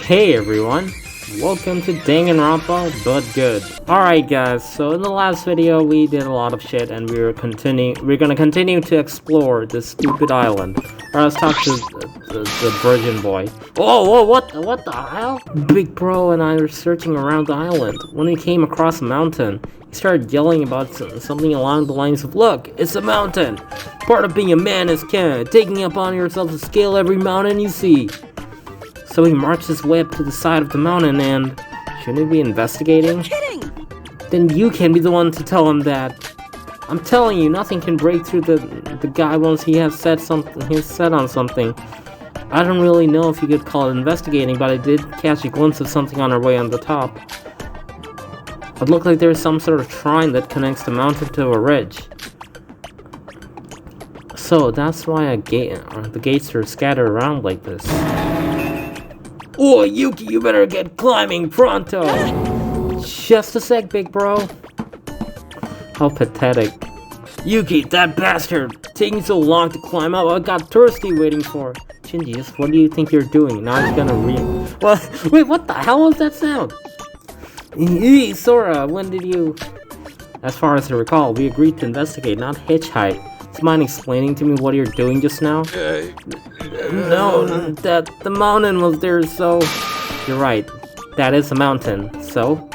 Hey everyone, welcome to Danganronpa, but good. Alright guys, so in the last video we did a lot of shit and we're gonna continue to explore this stupid island. Alright, let's talk to the virgin boy. Whoa, what the hell? Big bro and I were searching around the island. When we came across a mountain, he started yelling about something along the lines of, "Look, it's a mountain! Part of being a man is taking upon yourself to scale every mountain you see." So he marched his way up to the side of the mountain and... shouldn't he be investigating? You're kidding! Then you can be the one to tell him that. I'm telling you, nothing can break through the guy once he has set on something. I don't really know if you could call it investigating, but I did catch a glimpse of something on our way on the top. It looked like there's some sort of shrine that connects the mountain to a ridge. So that's why the gates are scattered around like this. Oh, Yuki, you better get climbing pronto! Just a sec, big bro. How pathetic. Yuki, that bastard! Taking so long to climb up, I got thirsty waiting for. Shinji, what do you think you're doing? Now he's gonna What? Wait, what the hell was that sound? Sora, when did you... As far as I recall, we agreed to investigate, not hitchhike. Do you mind explaining to me what you're doing just now? No, that the mountain was there, so... You're right, that is a mountain, so?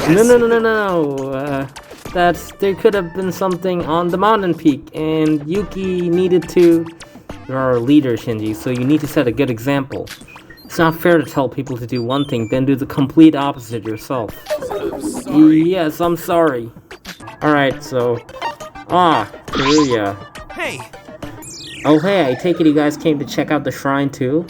No. There could have been something on the mountain peak, and Yuki needed to... You're our leader, Shinji, so you need to set a good example. It's not fair to tell people to do one thing, then do the complete opposite yourself. I'm sorry. Yes, I'm sorry. Alright, so... Kiruya. Hey! Oh hey, I take it you guys came to check out the shrine too?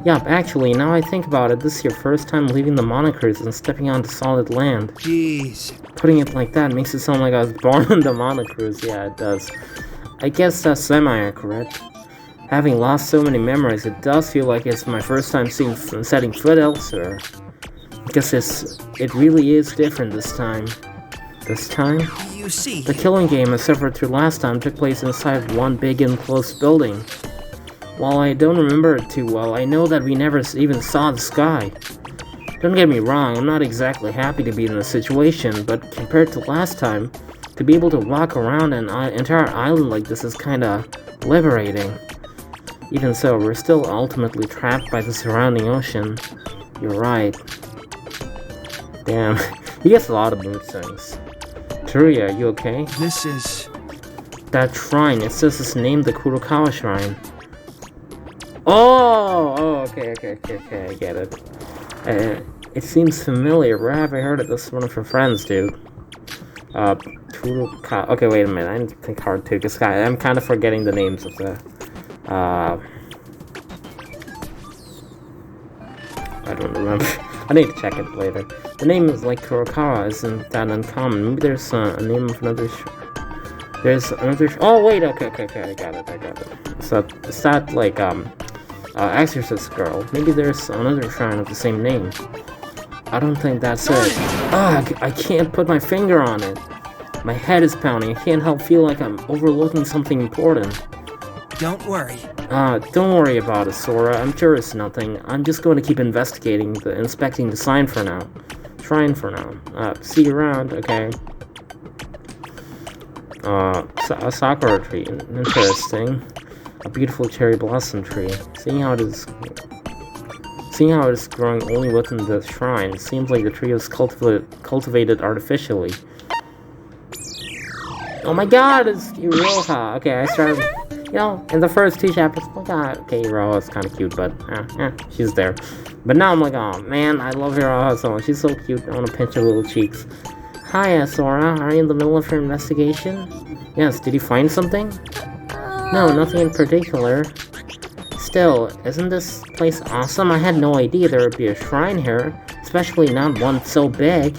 Yup, actually, now I think about it, this is your first time leaving the Monocrist and stepping onto solid land. Jeez. Putting it like that makes it sound like I was born on the Monocrist. Yeah, it does. I guess that's semi-accurate. Having lost so many memories, it does feel like it's my first time setting foot elsewhere. I guess it really is different this time. This time? You see... The killing game I suffered through last time took place inside one big enclosed building. While I don't remember it too well, I know that we never even saw the sky. Don't get me wrong, I'm not exactly happy to be in this situation, but compared to last time, to be able to walk around an entire island like this is kinda liberating. Even so, we're still ultimately trapped by the surrounding ocean. You're right. Damn, he gets a lot of mood swings. Kiruya, are you okay? This is... That shrine, it says it's named the Kurokawa Shrine. Okay, I get it. It seems familiar. Where have I heard it? This is one of her friends, dude. Kurokawa... Okay, wait a minute, I need to think hard too, because I'm kind of forgetting the names of the... I don't remember. I need to check it later. The name is like Kurokawa isn't that uncommon. Maybe there's a name of another there's another oh wait, okay, I got it. So it's that like Exorcist girl. Maybe there's another shrine of the same name. I don't think that's it. I can't put my finger on it. My head is pounding. I can't help feel like I'm overlooking something important. Don't worry. Don't worry about it, Sora. I'm sure it's nothing. I'm just going to keep inspecting the shrine for now. See you around, okay? A sakura tree. Interesting. A beautiful cherry blossom tree. Seeing how it is growing only within the shrine, it seems like the tree was cultivated artificially. Oh my god, it's Iroha. Okay, I started... You know, in the first two chapters, oh my god, okay, Iroha is kind of cute, but she's there. But now I'm like, oh man, I love Iroha so much. She's so cute. I want to pinch her little cheeks. Hiya, Sora. Are you in the middle of your investigation? Yes, did you find something? No, nothing in particular. Still, isn't this place awesome? I had no idea there would be a shrine here, especially not one so big.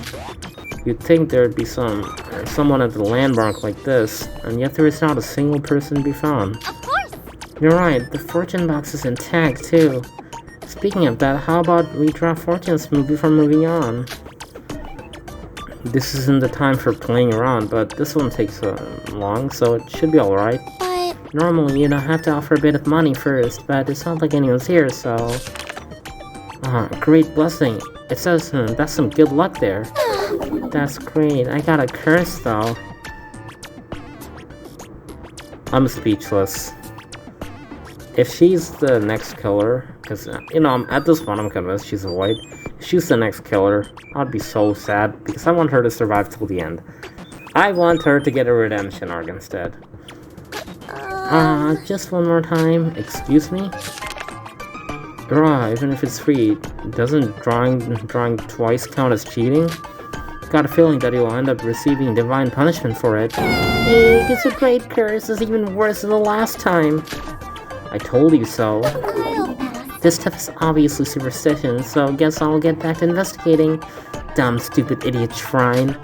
You'd think there would be someone at the landmark like this, and yet there is not a single person to be found. Of course! You're right, the fortune box is intact too. Speaking of that, how about we draw fortunes before moving on? This isn't the time for playing around, but this one takes long, so it should be alright. But... Normally, you don't have to offer a bit of money first, but it's not like anyone's here, so... Great blessing. It says that's some good luck there. That's great. I got a curse though. I'm speechless. If she's the next killer, because, you know, at this point I'm convinced she's a white. If she's the next killer, I'd be so sad, because I want her to survive till the end. I want her to get a redemption arc instead. Just one more time. Excuse me? Iroha, even if it's free, doesn't drawing twice count as cheating? Got a feeling that you'll end up receiving divine punishment for it. It's a great curse. It's even worse than the last time. I told you so. This stuff is obviously superstition, so guess I'll get back to investigating. Dumb, stupid idiot shrine.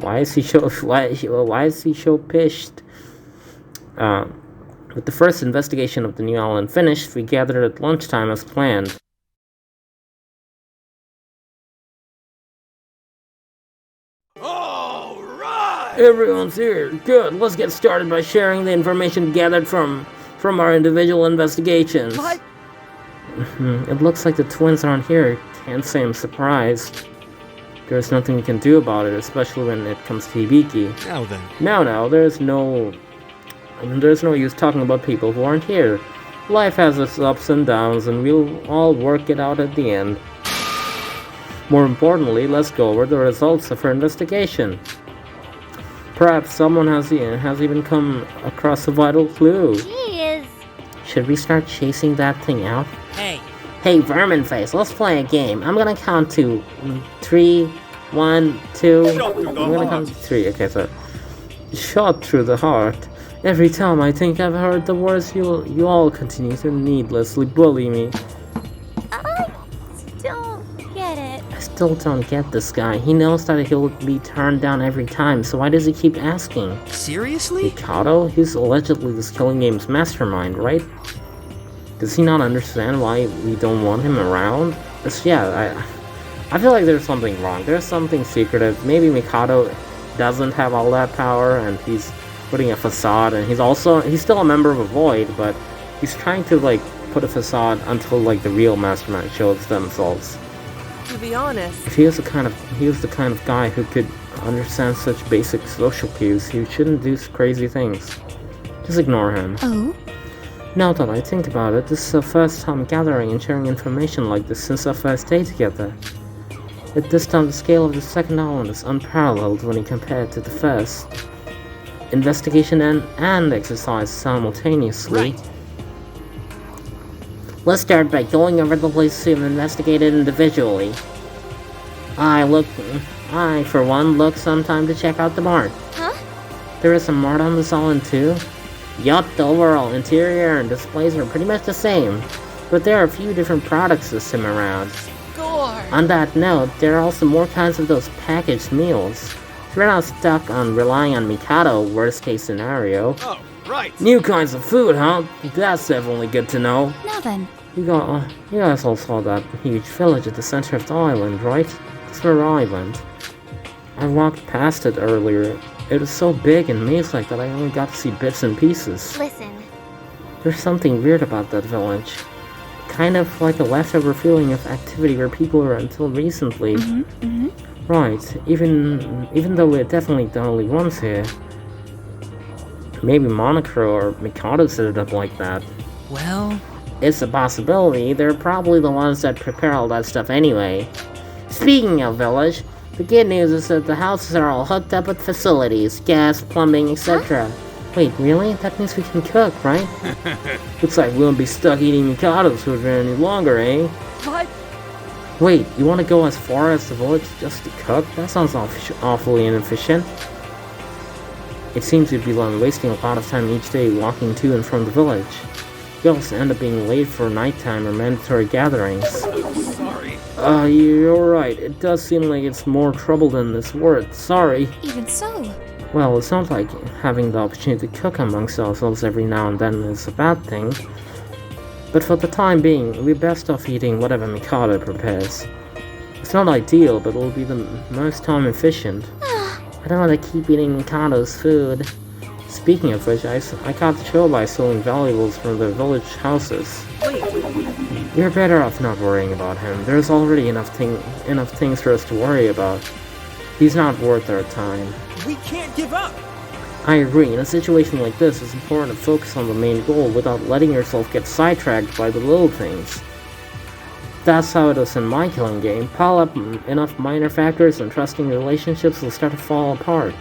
Why is he so pissed? With the first investigation of the new island finished, we gathered at lunchtime as planned. All right! Everyone's here. Good. Let's get started by sharing the information gathered from our individual investigations. What? It looks like the twins aren't here. Can't say I'm surprised. There's nothing we can do about it, especially when it comes to Hibiki. Now then. No, there's no use talking about people who aren't here. Life has its ups and downs, and we'll all work it out at the end. More importantly, let's go over the results of our investigation. Perhaps someone has even come across a vital clue. Jeez. Should we start chasing that thing out? Hey, Vermin Face, let's play a game. I'm gonna count to 3, 1, 2. I'm gonna count to 3. Okay, so shot through the heart. Every time I think I've heard the words, you all continue to needlessly bully me. I don't get it. I still don't get this guy. He knows that he'll be turned down every time, so why does he keep asking? Seriously? Mikado? He's allegedly this killing game's mastermind, right? Does he not understand why we don't want him around? I feel like there's something wrong. There's something secretive. Maybe Mikado doesn't have all that power, and he's putting a facade, and he's still a member of a Void, but he's trying to, like, put a facade until, like, the real mastermind shows themselves. to be honest, If he was the kind of guy who could understand such basic social cues, he shouldn't do crazy things. Just ignore him. Oh? Now that I think about it, this is the first time gathering and sharing information like this since our first day together. At this time, the scale of the second island is unparalleled when you compare it to the first. Investigation and exercise simultaneously. Right. Let's start by going over the places we've investigated individually. I, for one, look sometime to check out the mart. Huh? There is a mart on this island too? Yup, the overall interior and displays are pretty much the same, but there are a few different products this time around. gore. On that note, there are also more kinds of those packaged meals. If you're not stuck on relying on Mikado, worst case scenario. Oh, right. New kinds of food, huh? That's definitely good to know. Now then. You guys all saw that huge village at the center of the island, right? That's where I went. I walked past it earlier. It was so big and maze-like that I only got to see bits and pieces. Listen. There's something weird about that village. Kind of like a leftover feeling of activity where people were until recently. Right, even though we're definitely the only ones here. Maybe Monocro or Mikado set it up like that. Well, It's a possibility. They're probably the ones that prepare all that stuff anyway. Speaking of village, the good news is that the houses are all hooked up with facilities, gas, plumbing, etc. Wait, really? That means we can cook, right? Looks like we won't be stuck eating Mikado's food any longer, eh? What? Wait, you want to go as far as the village just to cook? That sounds awfully inefficient. It seems you'd be wasting a lot of time each day walking to and from the village. You also end up being late for nighttime or mandatory gatherings. Sorry. You're right. It does seem like it's more trouble than it's worth. Sorry. Even so. Well, it's not like having the opportunity to cook amongst ourselves every now and then is a bad thing. But for the time being, we're best off eating whatever Mikado prepares. It's not ideal, but it'll be the most time efficient. I don't want to keep eating Mikado's food. Speaking of which, I got the show by selling valuables from the village houses. Wait, You're better off not worrying about him. There's already enough things for us to worry about. He's not worth our time. We can't give up. I agree. In a situation like this, it's important to focus on the main goal without letting yourself get sidetracked by the little things. That's how it is in my killing game. Pile up enough minor factors and trusting relationships will start to fall apart.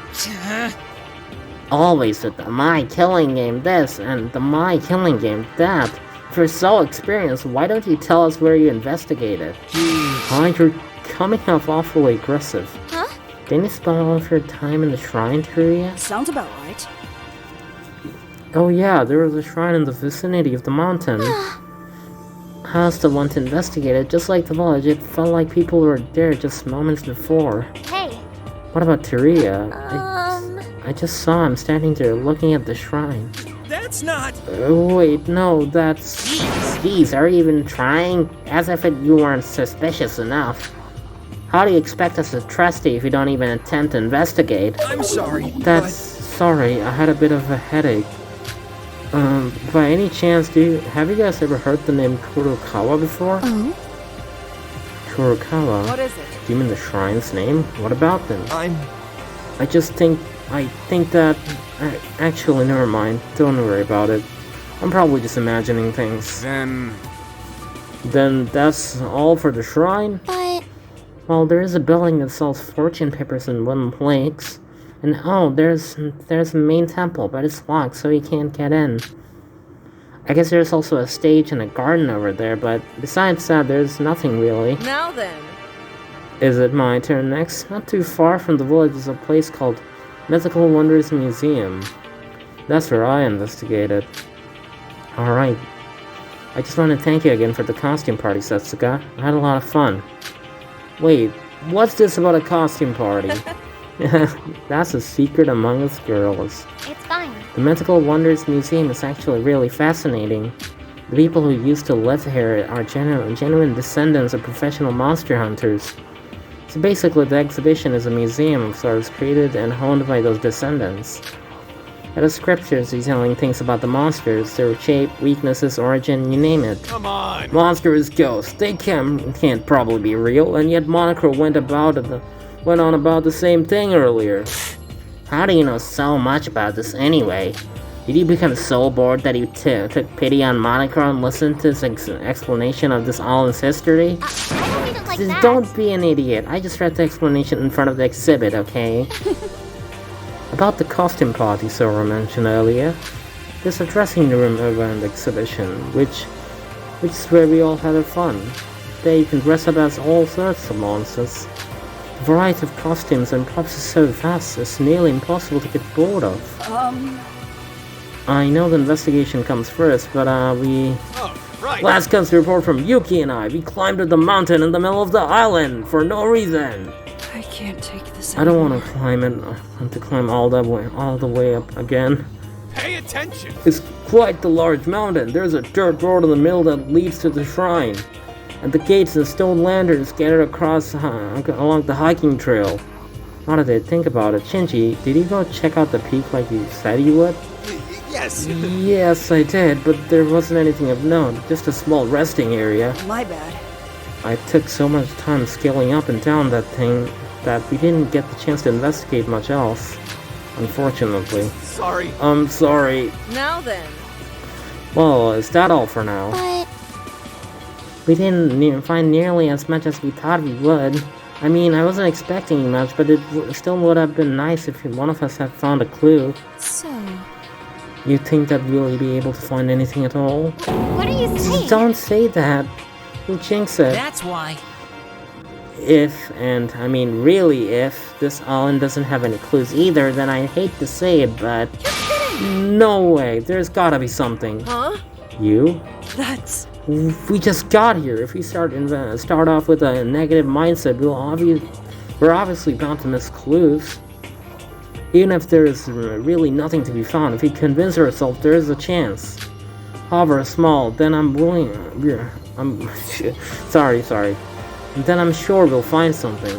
Always with the my killing game this and the my killing game that. If you're so experienced, why don't you tell us where you investigated? You're coming off awfully aggressive. Huh? Didn't you spend all of your time in the shrine, Teruya? Sounds about right. Oh yeah, there was a shrine in the vicinity of the mountain. I was the one to investigate it, just like the village. It felt like people were there just moments before. Hey. What about Teruya? I just saw him standing there looking at the shrine. That's not... Wait, no, that's... Jeez, are you even trying? As if you weren't suspicious enough. How do you expect us to trust you if you don't even attempt to investigate? I'm sorry, Sorry, I had a bit of a headache. By any chance, have you guys ever heard the name Kurokawa before? Oh? Kurokawa? What is it? Do you mean the shrine's name? What about them? I think that... Actually, never mind. Don't worry about it. I'm probably just imagining things. Then That's all for the shrine? But... Well, there is a building that sells fortune papers and wooden plates. And there's a main temple, but it's locked, so you can't get in. I guess there's also a stage and a garden over there, but besides that, there's nothing really. Now then. Is it my turn next? Not too far from the village is a place called Mythical Wonders Museum. That's where I investigated. Alright. I just want to thank you again for the costume party, Setsuka. I had a lot of fun. Wait, what's this about a costume party? That's a secret among us girls. It's fine. The Mythical Wonders Museum is actually really fascinating. The people who used to live here are genuine descendants of professional monster hunters. So basically, the exhibition is a museum of sorts created and honed by those descendants. It has scriptures detailing things about the monsters, their shape, weaknesses, origin, you name it. come on. Monster is ghost. They can't probably be real, and yet Monocro went on about the same thing earlier. How do you know so much about this anyway? Did you become so bored that you took pity on Monocro and listened to his explanation of this all his history? I don't mean it like Just that. don't be an idiot. I just read the explanation in front of the exhibit, okay? About the costume party Sora mentioned earlier, there's a dressing room over the exhibition, which is where we all had our fun. There you can dress up as all sorts of monsters. The variety of costumes and props is so vast, it's nearly impossible to get bored of. I know the investigation comes first, but Oh, right. last comes the report from Yuki and I. We climbed up the mountain in the middle of the island for no reason. I can't take this I don't anymore. want to climb it. I want to climb all the way up again. Pay attention. It's quite the large mountain. There's a dirt road in the middle that leads to the shrine. And the gates and stone lanterns scattered across along the hiking trail. Now that I think about it, Shinji, did you go check out the peak like you said you would? Yes. Yes, I did, but there wasn't anything of note, just a small resting area. My bad. I took so much time scaling up and down that thing that we didn't get the chance to investigate much else. Unfortunately. Sorry. I'm sorry. Now then. Well, is that all for now? But... We didn't find nearly as much as we thought we would. I mean, I wasn't expecting much, but it still would have been nice if one of us had found a clue. So... You think that we'll be able to find anything at all? What are you saying? Don't say that. You'll jinx it. That's why. If, and I mean really if, this island doesn't have any clues either, then I hate to say it, but... No way, there's gotta be something. Huh? You? That's... We just got here. If we start off with a negative mindset, we're obviously bound to miss clues. Even if there is really nothing to be found, if we convince ourselves there is a chance, however small, then I'm willing... sorry. Then I'm sure we'll find something.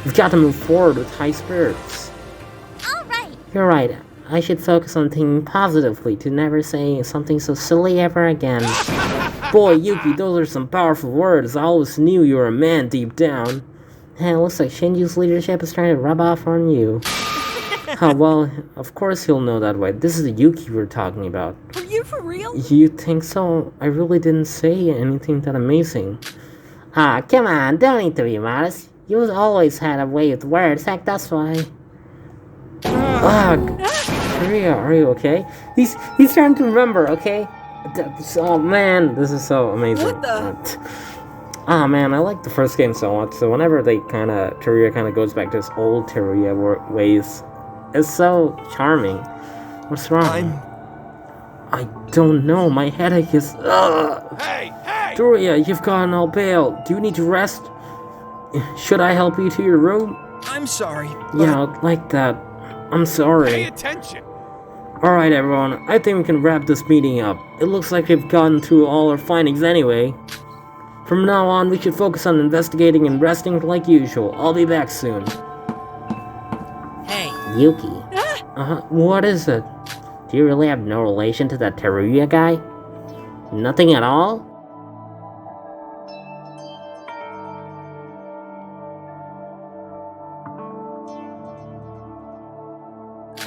We've got to move forward with high spirits. Alright. You're right. I should focus on thinking positively to never say something so silly ever again. Boy, Yuki, those are some powerful words. I always knew you were a man deep down. Hey, it looks like Shinji's leadership is trying to rub off on you. Oh, well, of course he'll know that way. This is the Yuki we're talking about. Are you for real? You think so? I really didn't say anything that amazing. Ah, come on, don't need to be modest. You've always had a way with words, heck, that's why. Korea, are you okay? He's trying to remember, okay? Oh man, this is so amazing. What the? Ah man, I like the first game so much, so whenever Teruya kinda goes back to his old Teruya ways, it's so charming. What's wrong? I don't know, my headache is... Hey! Hey! Teruya, you've gotten all pale. Do you need to rest? Should I help you to your room? I'm sorry. Yeah, like that. I'm Pay sorry. attention! Alright everyone, I think we can wrap this meeting up. It looks like we've gotten through all our findings anyway. From now on, we should focus on investigating and resting like usual. I'll be back soon. Hey, Yuki. What is it? Do you really have no relation to that Teruya guy? Nothing at all?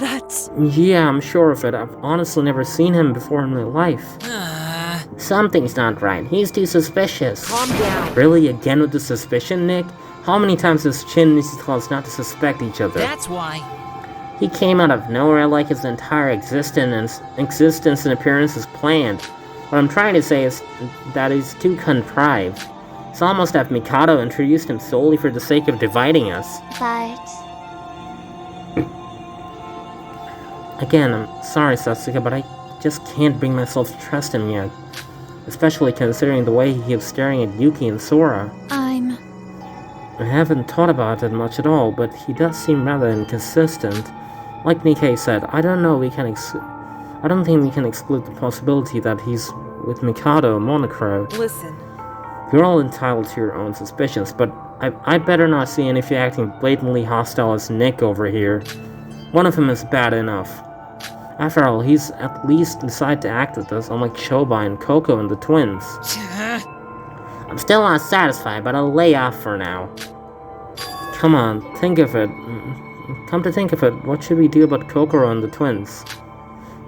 That's... Yeah, I'm sure of it. I've honestly never seen him before in my life. Something's not right. He's too suspicious. calm down. Really? Again with the suspicion, Nick? How many times has Chin needs to tell us not to suspect each other? That's why. He came out of nowhere like his entire existence and appearance is planned. What I'm trying to say is that he's too contrived. It's almost as if Mikado introduced him solely for the sake of dividing us. But Again, I'm sorry, Sasuke, but I just can't bring myself to trust him yet. Especially considering the way he keeps staring at Yuki and Sora. I haven't thought about it much at all, but he does seem rather inconsistent. Like Nikkei said, I don't think we can exclude the possibility that he's with Mikado and Monokuro. Listen, You're all entitled to your own suspicions, but I'd better not see any of you acting blatantly hostile as Nick over here. One of them is bad enough. After all, he's at least decided to act with us, unlike Shobai and Coco and the twins. I'm still not satisfied, but I'll lay off for now. Come on, think of it. Come to think of it, what should we do about Kokoro and the twins?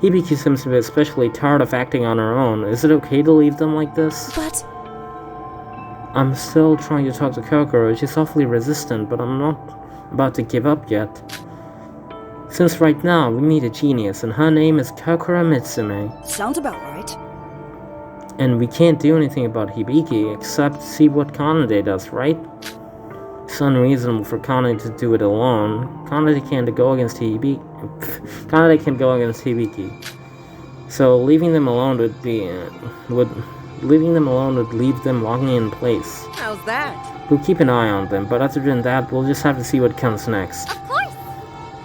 Hibiki seems to be especially tired of acting on her own. Is it okay to leave them like this? But... I'm still trying to talk to Kokoro. She's awfully resistant, but I'm not about to give up yet. Since right now, we need a genius, and her name is Kokoro Mitsume. Sounds about right. And we can't do anything about Hibiki, except see what Kanade does, right? It's unreasonable for Kanade to do it alone. Kanade can't go against Hibiki. Kanade can go against Hibiki. So leaving them alone would leave them walking in place. how's that? We'll keep an eye on them, but other than that, we'll just have to see what comes next. of course.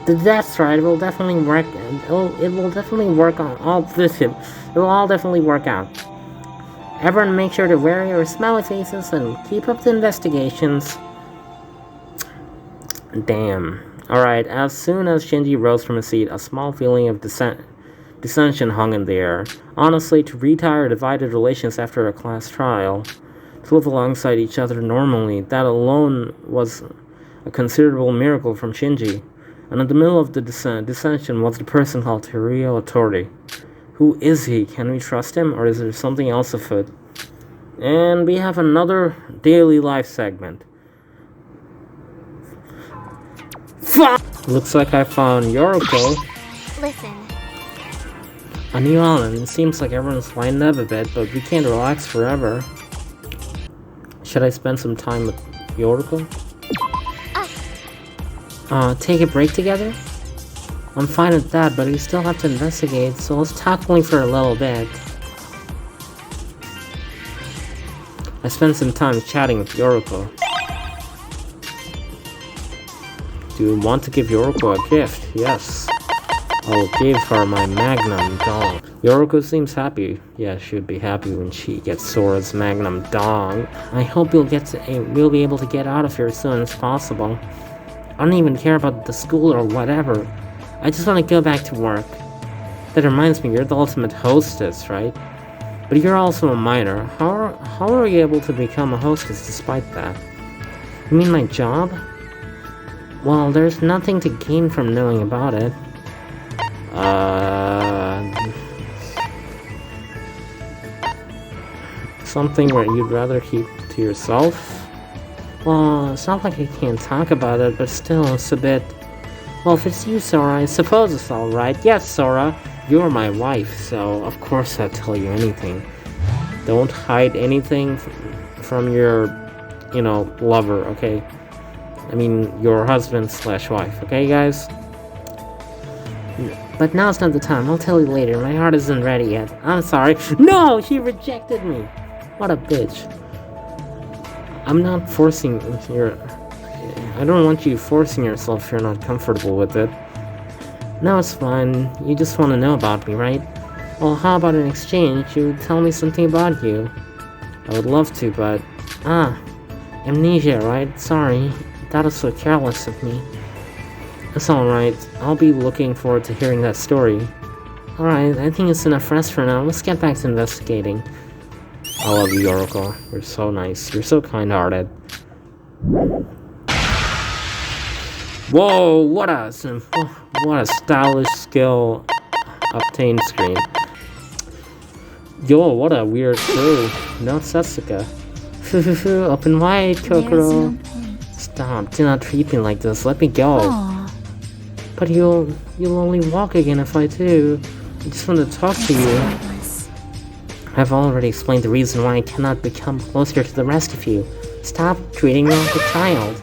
That's right, it will definitely work. It will definitely work on all this. It will all definitely work out. Everyone make sure to wear your smiling faces and keep up the investigations. Damn. Alright, as soon as Shinji rose from his seat, a small feeling of dissension hung in the air. Honestly, to retire divided relations after a class trial, to live alongside each other normally, that alone was a considerable miracle from Shinji. And in the middle of the dissension was the person called Teruya Otori. Who is he? Can we trust him, or is there something else afoot? And we have another daily life segment. Fuck! Looks like I found Yoriko. Listen, A new island. It seems like everyone's lined up a bit, but we can't relax forever. Should I spend some time with Yoriko? Take a break together? I'm fine with that, but we still have to investigate, so let's talk only for a little bit. I spent some time chatting with Yoriko. Do you want to give Yoriko a gift? Yes. I'll give her my Magnum Dong. Yoriko seems happy. Yeah, she would be happy when she gets Sora's Magnum Dong. I hope we'll be able to get out of here as soon as possible. I don't even care about the school or whatever. I just want to go back to work. That reminds me, you're the ultimate hostess, right? But you're also a minor. How are you able to become a hostess despite that? You mean my job? Well, there's nothing to gain from knowing about it. Something where you'd rather keep to yourself? Well, it's not like I can't talk about it, but still, it's a bit... Well, if it's you, Sora, I suppose it's alright. Yes, Sora, you're my wife, so of course I'll tell you anything. Don't hide anything from your, you know, lover, okay? I mean, your husband slash wife, okay, guys? But now's not the time. I'll tell you later. My heart isn't ready yet. I'm sorry. No! She rejected me! What a bitch. I'm not forcing your... I don't want you forcing yourself if you're not comfortable with it. No, it's fine. You just want to know about me, right? Well, how about in exchange, you tell me something about you? I would love to, but... amnesia, right? Sorry. That was so careless of me. It's alright. I'll be looking forward to hearing that story. Alright, I think it's enough rest for now. Let's get back to investigating. I love you, Yoroko. You're so nice. You're so kind-hearted. Whoa, what a stylish skill obtained screen. Yo, what a weird crew. No Sasuke. Open wide, Kokoro. Stop, do not treat me like this. Let me go. Aww. But you'll only walk again if I do. I just want to talk to you. I've already explained the reason why I cannot become closer to the rest of you. Stop treating me like a child.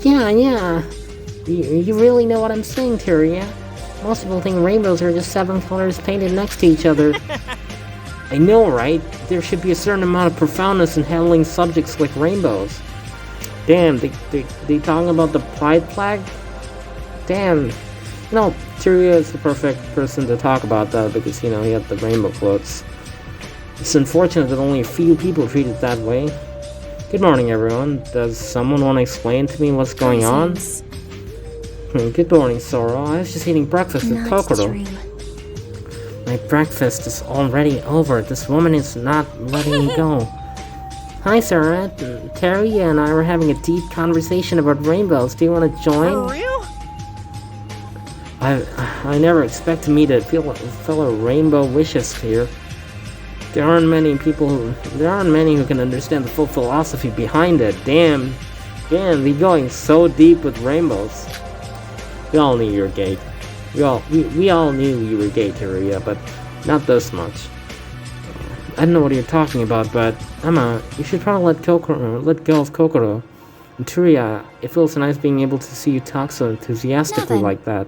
Yeah. You really know what I'm saying, Tyria. Most people think rainbows are just 7 colors painted next to each other. I know, right? There should be a certain amount of profoundness in handling subjects like rainbows. Damn, they talking about the pride flag? Damn. No, Tyria is the perfect person to talk about that because, you know, he had the rainbow floats. It's unfortunate that only a few people treat it that way. Good morning, everyone. Does someone want to explain to me what's going on? Good morning, Sora. I was just eating breakfast with Kokoro. My breakfast is already over. This woman is not letting me go. Hi, Sora. Terry and I were having a deep conversation about rainbows. Do you want to join? For real? I never expect to meet a fellow rainbow wishes here. There aren't many who can understand the full philosophy behind it. Damn, they're going so deep with rainbows. We all knew you were gay. We all knew you were gay, Teruya, but not this much. I don't know what you're talking about, but Emma, you should probably let go of Kokoro. And Teruya, it feels nice being able to see you talk so enthusiastically like that.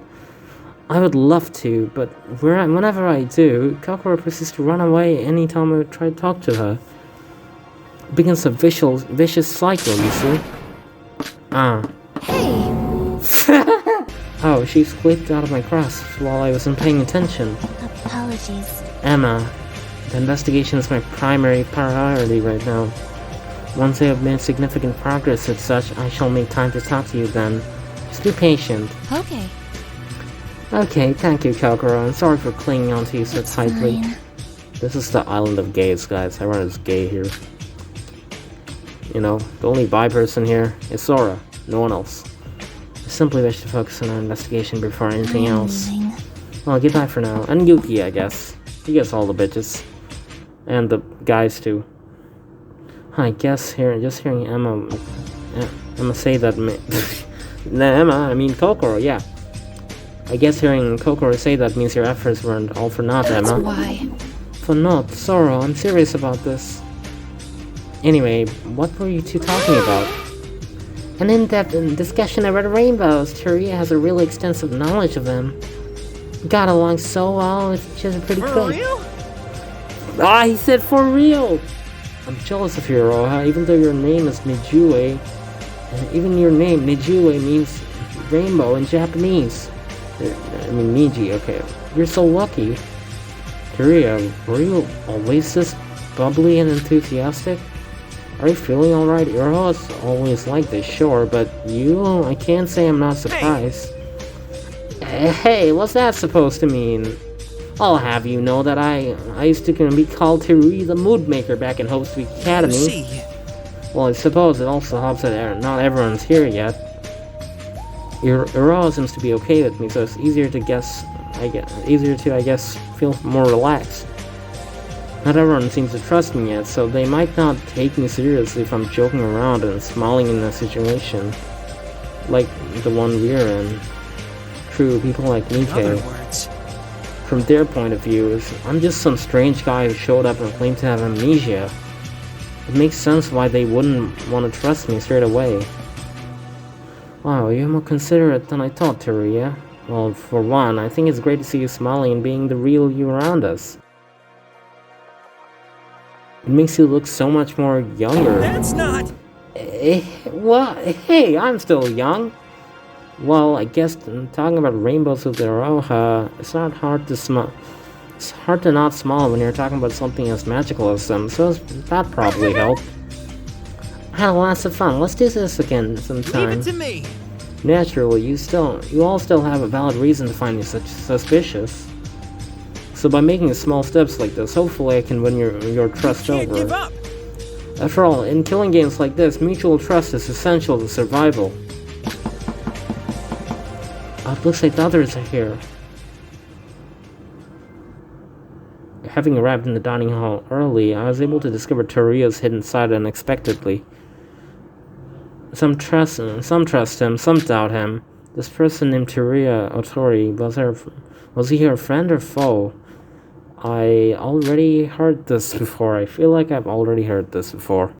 I would love to, but whenever I do, Kokoro persists to run away anytime I try to talk to her. It begins a vicious cycle, you see. Hey! Oh, she slipped out of my grasp while I wasn't paying attention. Apologies. Emma, the investigation is my primary priority right now. Once I have made significant progress as such, I shall make time to talk to you then. Just be patient. Okay. Okay, thank you, Kokoro. I'm sorry for clinging onto you so tightly. Fine. This is the island of gays, guys. Everyone is gay here. You know, the only bi person here is Sora. No one else. I simply wish to focus on our investigation before anything else. Well, goodbye for now. And Yuki, I guess. He gets all the bitches. And the guys, too. I guess just hearing Emma say that... I mean Kokoro, yeah. I guess hearing Kokoro say that means your efforts weren't all for naught, Emma. That's why. For naught, Sora, I'm serious about this. Anyway, what were you two talking about? An in-depth discussion about rainbows. Teruya has a really extensive knowledge of them. We got along so well, it's just pretty For quick. real? Ah, he said for real! I'm jealous of you, Iroha, even though your name is Nijue. And even your name, Nijue, means rainbow in Japanese. I mean, Niji, okay. You're so lucky. Teruya, were you always this bubbly and enthusiastic? Are you feeling alright? Iroha's always like this, sure, but you, I can't say I'm not surprised. Hey, what's that supposed to mean? I'll have you know that I used to be called Teruya the Mood Maker back in Hope Street Academy. See. Well, I suppose it also helps that not everyone's here yet. Iroha seems to be okay with me, so it's easier to I guess, feel more relaxed. Not everyone seems to trust me yet, so they might not take me seriously if I'm joking around and smiling in a situation like the one we're in. True, people like In other Nikkei, words, from their point of view, I'm just some strange guy who showed up and claimed to have amnesia. It makes sense why they wouldn't want to trust me straight away. Wow, you're more considerate than I thought, Teruya. Well, for one, I think it's great to see you smiling and being the real you around us. It makes you look so much more younger. that's not. What? Hey, I'm still young. Well, I guess talking about rainbows with Iroha, it's not hard to smile. It's hard to not smile when you're talking about something as magical as them, so that probably helped. I had lots of fun. Let's do this again sometime. Leave it to me. Naturally, you all still have a valid reason to find me such suspicious. So by making small steps like this, hopefully I can win your trust Can't give over. up. After all, in killing games like this, mutual trust is essential to survival. Oh, it looks like the others are here. Having arrived in the dining hall early, I was able to discover Teruya's hidden side unexpectedly. Some trust him, some doubt him. This person named Teruya Otori, was he her friend or foe? I already heard this before. I feel like I've already heard this before.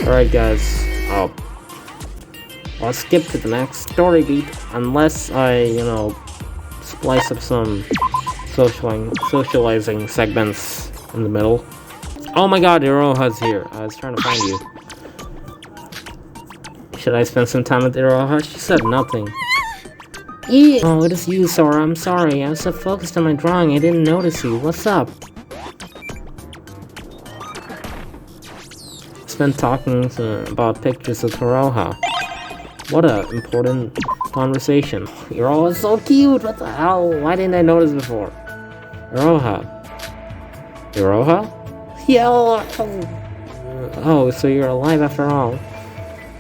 Alright guys, I'll skip to the next story beat unless I, splice up some socializing segments in the middle. Oh my god, Iroha's here. I was trying to find you. Should I spend some time with Iroha? She said nothing. Oh, it is you, Sora. I'm sorry. I was so focused on my drawing, I didn't notice you. What's up? Spent talking about pictures of Iroha. What a important conversation. Iroha is so cute. What the hell? Why didn't I notice before? Iroha. Iroha? Yo! Oh, so you're alive after all.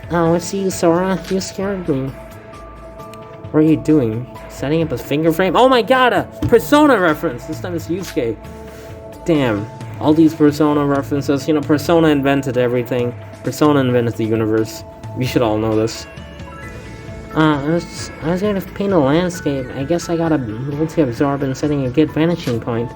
Oh, it's you, Sora. You scared me. What are you doing? Setting up a finger frame? Oh my god, a Persona reference! This time it's Yusuke. Damn. All these Persona references. Persona invented everything. Persona invented the universe. We should all know this. I was going to paint a landscape. I guess I got a multi-absorb and setting a good vanishing point.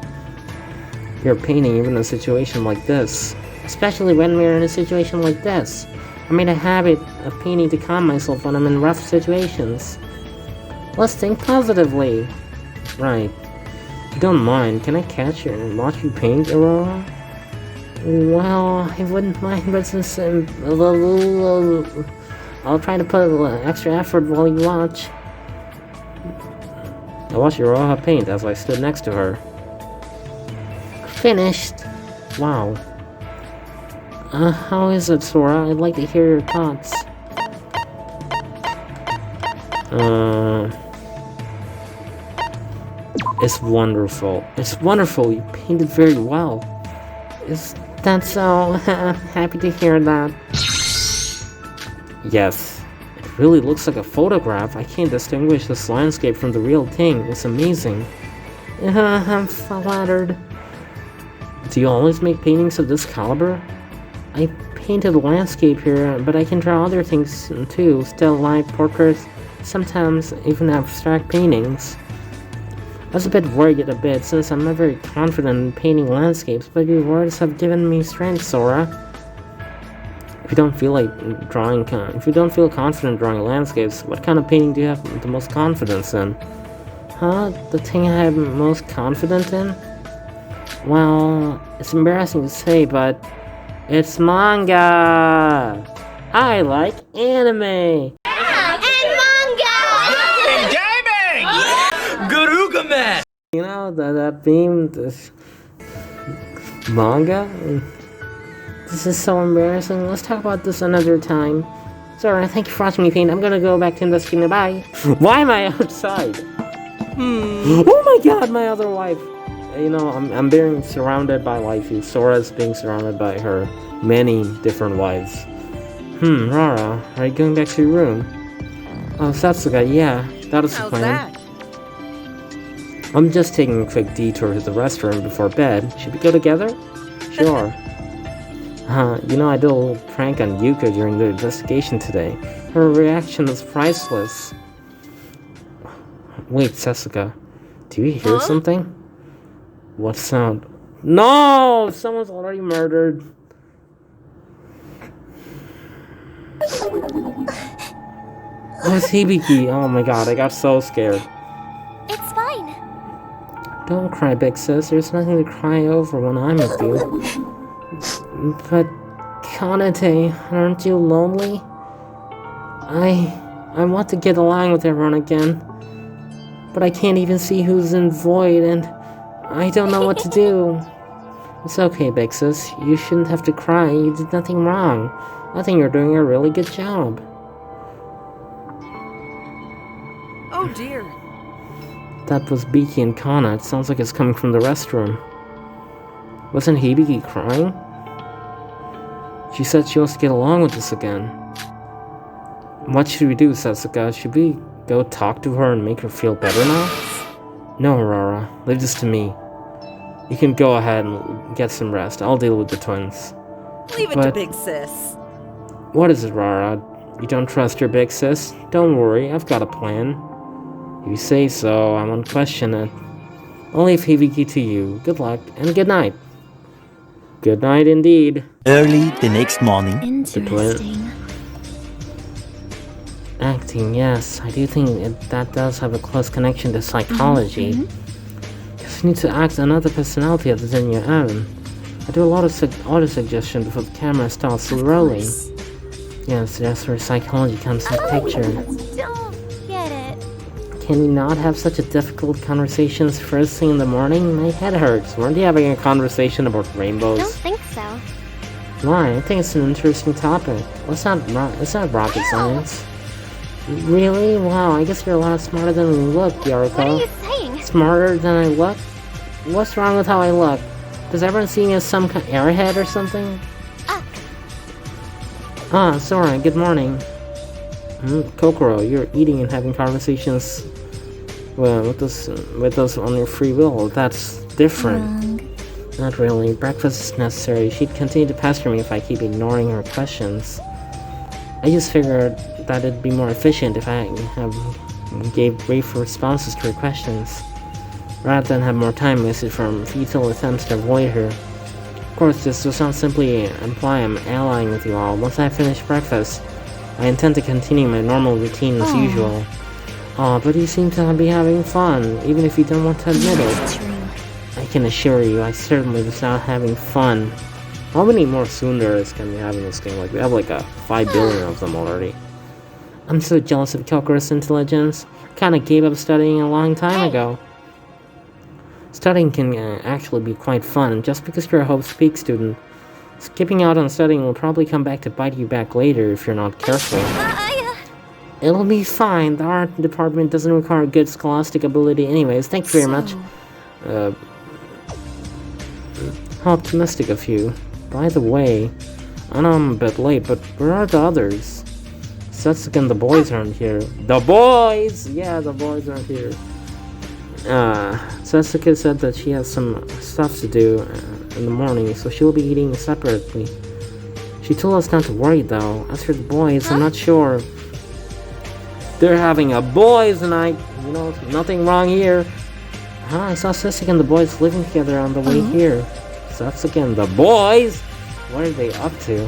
You're painting even in a situation like this. Especially when we're in a situation like this. I made a habit of painting to calm myself when I'm in rough situations. Let's think positively. Right. If you don't mind, can I catch you and watch you paint, Iroha? Well, I wouldn't mind, but since I'll try to put a little extra effort while you watch. I watched Iroha paint as I stood next to her. Finished. Wow. How is it, Sora? I'd like to hear your thoughts. It's wonderful. It's wonderful. You painted very well. Is that so? Happy to hear that. Yes. It really looks like a photograph. I can't distinguish this landscape from the real thing. It's amazing. I'm flattered. Do you always make paintings of this caliber? I painted a landscape here, but I can draw other things too. Still life, portraits, sometimes even abstract paintings. I was a bit worried since I'm not very confident in painting landscapes, but your words have given me strength, Sora. If you don't feel confident drawing landscapes, what kind of painting do you have the most confidence in? Huh? The thing I am most confident in? Well, it's embarrassing to say, but it's manga! I like anime! Garuga man. That meme, Manga? This is so embarrassing. Let's talk about this another time. Sorry, thank you for watching me paint. I'm gonna go back to investigating. Bye. Why am I outside? Oh my god, my other wife. You know, I'm being surrounded by wifey. Sora's being surrounded by her many different wives. Rara, are you going back to your room? Oh, Satsuka, yeah, that is the How's plan. that? I'm just taking a quick detour to the restroom before bed. Should we go together? Sure. You know, I did a little prank on Yuka during the investigation today. Her reaction was priceless. Wait, Satsuka, do you hear something? What sound? No! Someone's already murdered. Oh, it's Hibiki. Oh my god, I got so scared. It's fine. Don't cry, big sis. There's nothing to cry over when I'm with you. But, Kanate, aren't you lonely? I want to get along with everyone again. But I can't even see who's in Void, and I don't know what to do. It's okay, big sis. You shouldn't have to cry. You did nothing wrong. I think you're doing a really good job. Oh dear. That was Biki and Kana. It sounds like it's coming from the restroom. Wasn't Hibiki crying? She said she wants to get along with us again. What should we do, Satsuka? Should we go talk to her and make her feel better now? No, Aurora. Leave this to me. You can go ahead and get some rest. I'll deal with the twins. Leave it to Big Sis. What is it, Rara? You don't trust your big sis? Don't worry, I've got a plan. You say so, I won't question it. I'll leave Hibiki to you. Good luck, and good night. Good night indeed. Early the next morning. Interesting. Acting, yes. I do think that does have a close connection to psychology. Because you need to act another personality other than your own. I do a lot of auto-suggestion before the camera starts rolling. Yes, that's where psychology comes into picture. Don't get it. Can you not have such a difficult conversations first thing in the morning? My head hurts. Weren't you having a conversation about rainbows? Don't think so. Why? I think it's an interesting topic. It's not rocket science. Really? Wow, I guess you're a lot smarter than you look, Yoriko. What are you saying? Smarter than I look? What's wrong with how I look? Does everyone see me as some kind of airhead or something? Ah, Sora, good morning. Kokoro, you're eating and having conversations with us on your free will. That's different. Not really. Breakfast is necessary. She'd continue to pester me if I keep ignoring her questions. I just figured that it'd be more efficient if I gave brief responses to her questions, rather than have more time wasted from futile attempts to avoid her. Of course, this does not simply imply I'm allying with you all. Once I finish breakfast, I intend to continue my normal routine as usual. Aw, but you seem to be having fun, even if you don't want to admit it. I can assure you, I certainly was not having fun. How many more tsunderes can we have in this game? Like, we have like 5 billion of them already. I'm so jealous of Kokoro's intelligence. Kinda gave up studying a long time ago. Studying can actually be quite fun, just because you're a Hope Speak student. Skipping out on studying will probably come back to bite you back later if you're not careful. It'll be fine. The art department doesn't require good scholastic ability anyways. Thank you very much. How optimistic of you. By the way, I know I'm a bit late, but where are the others? Satsuka and the boys aren't here. The boys! Yeah, the boys aren't here. Satsuka said that she has some stuff to do in the morning, so she'll be eating separately. She told us not to worry though. As for the boys, I'm not sure. They're having a boys' night. You know, nothing wrong here. I saw Satsuka and the boys living together on the way here. Satsuka and the boys? What are they up to?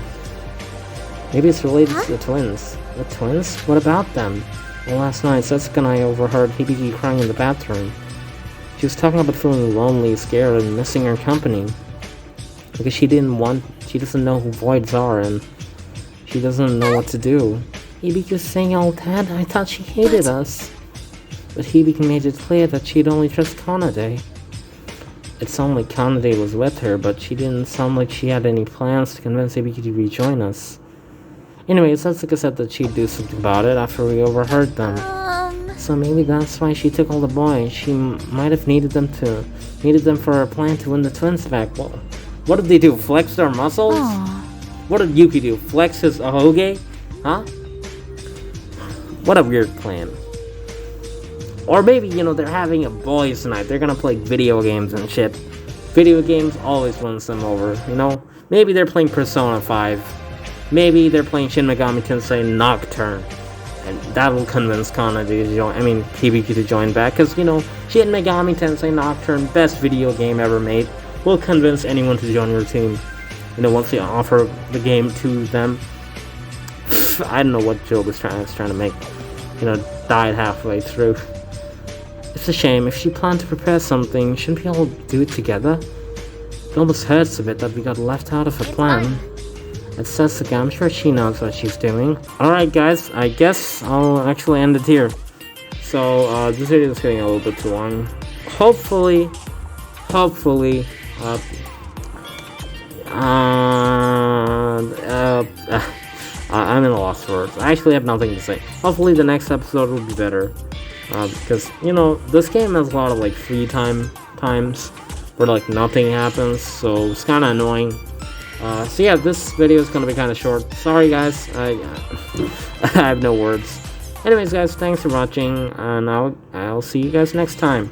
Maybe it's related to the twins. The twins? What about them? Well, last night, Satsuka and I overheard Hibiki crying in the bathroom. She was talking about feeling lonely, scared, and missing her company. Because she doesn't know who voids are, and she doesn't know what to do. Hibiki was saying all that? I thought she hated us. But Hibiki made it clear that she'd only trust Kanade. It sounded like Kanade was with her, but she didn't sound like she had any plans to convince Hibiki to rejoin us. Anyway, Setsuka said that she'd do something about it after we overheard them. So maybe that's why she took all the boys. She might have needed them for her plan to win the twins back. Well, what did they do? Flex their muscles? What did Yuki do? Flex his ahoge? Huh? What a weird plan. Or maybe, you know, they're having a boys' night. They're gonna play video games and shit. Video games always wins them over, you know? Maybe they're playing Persona 5. Maybe they're playing Shin Megami Tensei Nocturne. And that'll convince Kanade to join, Hibiki to join back. Because, you know, Shin Megami Tensei Nocturne, best video game ever made, will convince anyone to join your team. You know, once you offer the game to them. I don't know what Joe was trying to make. You know, died halfway through. It's a shame. If she planned to prepare something, shouldn't we all do it together? It almost hurts a bit that we got left out of her plan. It's Setsuka. I'm sure she knows what she's doing. Alright guys, I guess I'll actually end it here. So, this video is getting a little bit too long. Hopefully, I'm in a lost for words. I actually have nothing to say. Hopefully the next episode will be better. Because, you know, this game has a lot of, like, free times where, like, nothing happens, so it's kind of annoying. So yeah, this video is going to be kind of short. Sorry guys, I have no words. Anyways guys, thanks for watching, and I'll see you guys next time.